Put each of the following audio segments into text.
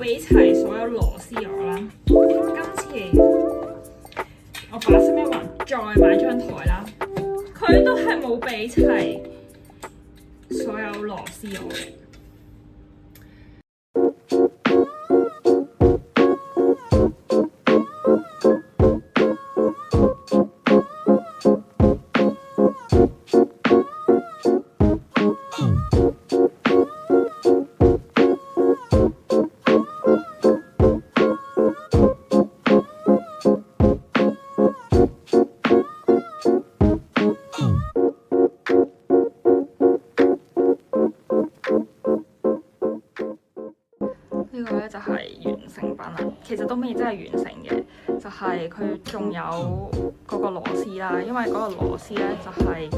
俾齊所有螺絲我啦。今次我把心一橫，再買張台啦，佢都係冇俾齊所有螺絲我嘅。呢個咧就係完成品啦，其實都未真係完成嘅，就係佢仲有嗰個螺絲啦，因為嗰個螺絲咧就係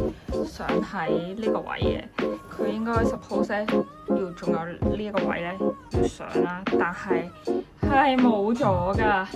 想喺呢個位嘅，佢應該 suppose 咧要仲有呢一個位咧要上啦，但係係冇咗㗎。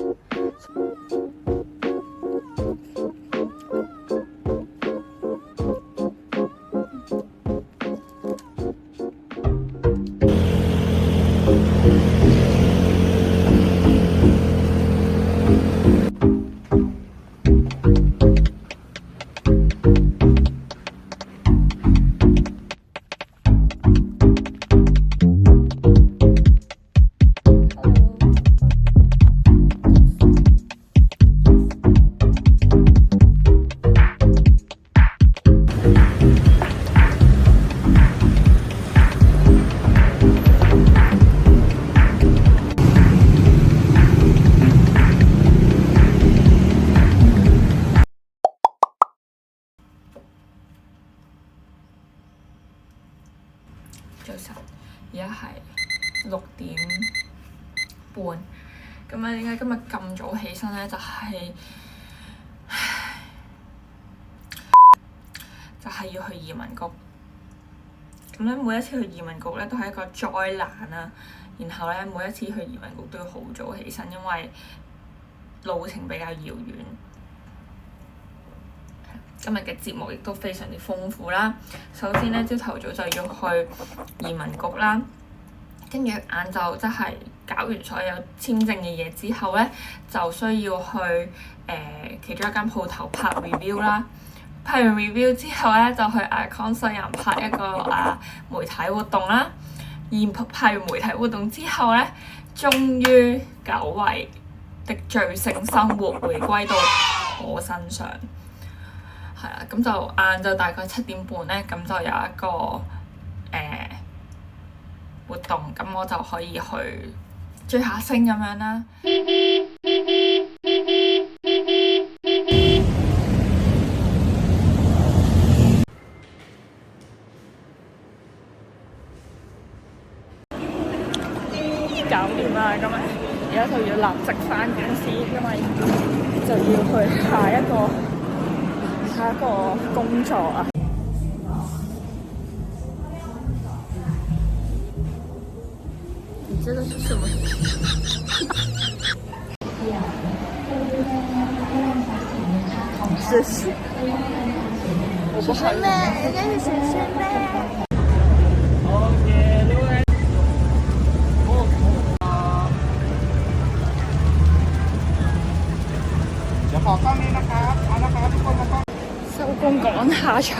早晨，而家係6點半。咁咧，點解今日咁早起身咧？就係要去移民局。咁咧，每一次去移民局咧都係一個災難啊！然後咧，每一次去移民局都要好早起身，因為路程比較遙遠。今日嘅節目亦都非常之豐富啦。首先咧，朝頭早就要去移民局啦，跟住晏晝即係搞完所有簽證嘅嘢之後咧，就需要去其中一間鋪頭拍 review 啦。拍完 review 之後咧，就去 Icon 西人拍一個媒體活動啦。而拍完媒體活動之後咧，終於久違的最性生活回歸到我身上。係啦，咁就晏晝大概7點半咧，咁就有一個活動，咁我就可以去追下星咁樣啦。搞掂啦，咁樣而家就要立即返公司，因為就要去下一個工作啊！你這個是什麼？謝謝。我不好意思。應該是謝謝咩？收工趕下場。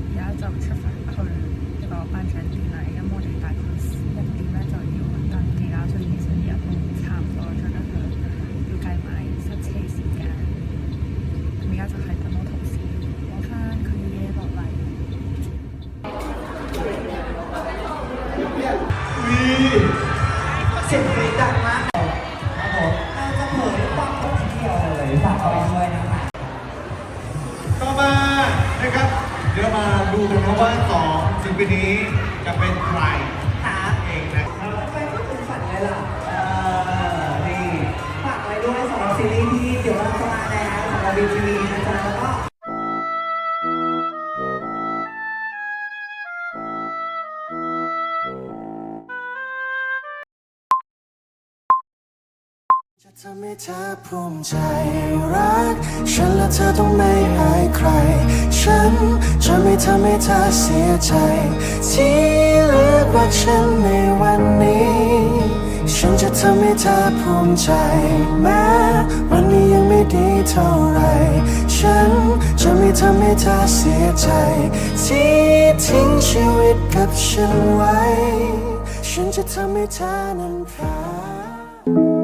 而家就出發去一個頒獎典禮，咁我哋大概1點咧就要登記啦，所以其實而家都差唔多，再加上要計埋塞車時間。咁而家就係等我同事攞翻佢嘅嘢落嚟。เสียงกรี๊ดดังมากครับผมเราจะเผยความรู้ทีเดียวเลยฝากเอาไว้ด้วยนะคะต่อมานะครับเดี๋ยวมาดูกันนะว่า2ศิลปินนี้จะเป็นใครเองนะใครก็ถึงฝันเลยล่ะนี่ฝากไว้ด้วยสำหรับซีรีส์ที่เดี๋ยวเราจะมาแล้วสำหรับ VTV นะจ๊ะแล้วก็ ทำให้เธอภูมิใจรักฉันและเธอต้องไม่อายใครฉันจะไม่ทำให้เธอเสียใจที่เลือกรักฉันในวันนี้ฉันจะทำให้เธอภูมิใจแม้วันนี้ยังไม่ดีเท่าไรฉันจะไม่ทำให้เธอเสียใจที่ทิ้งชีวิตกับฉันไว้ฉันจะทำให้เธอนั้นผ่าน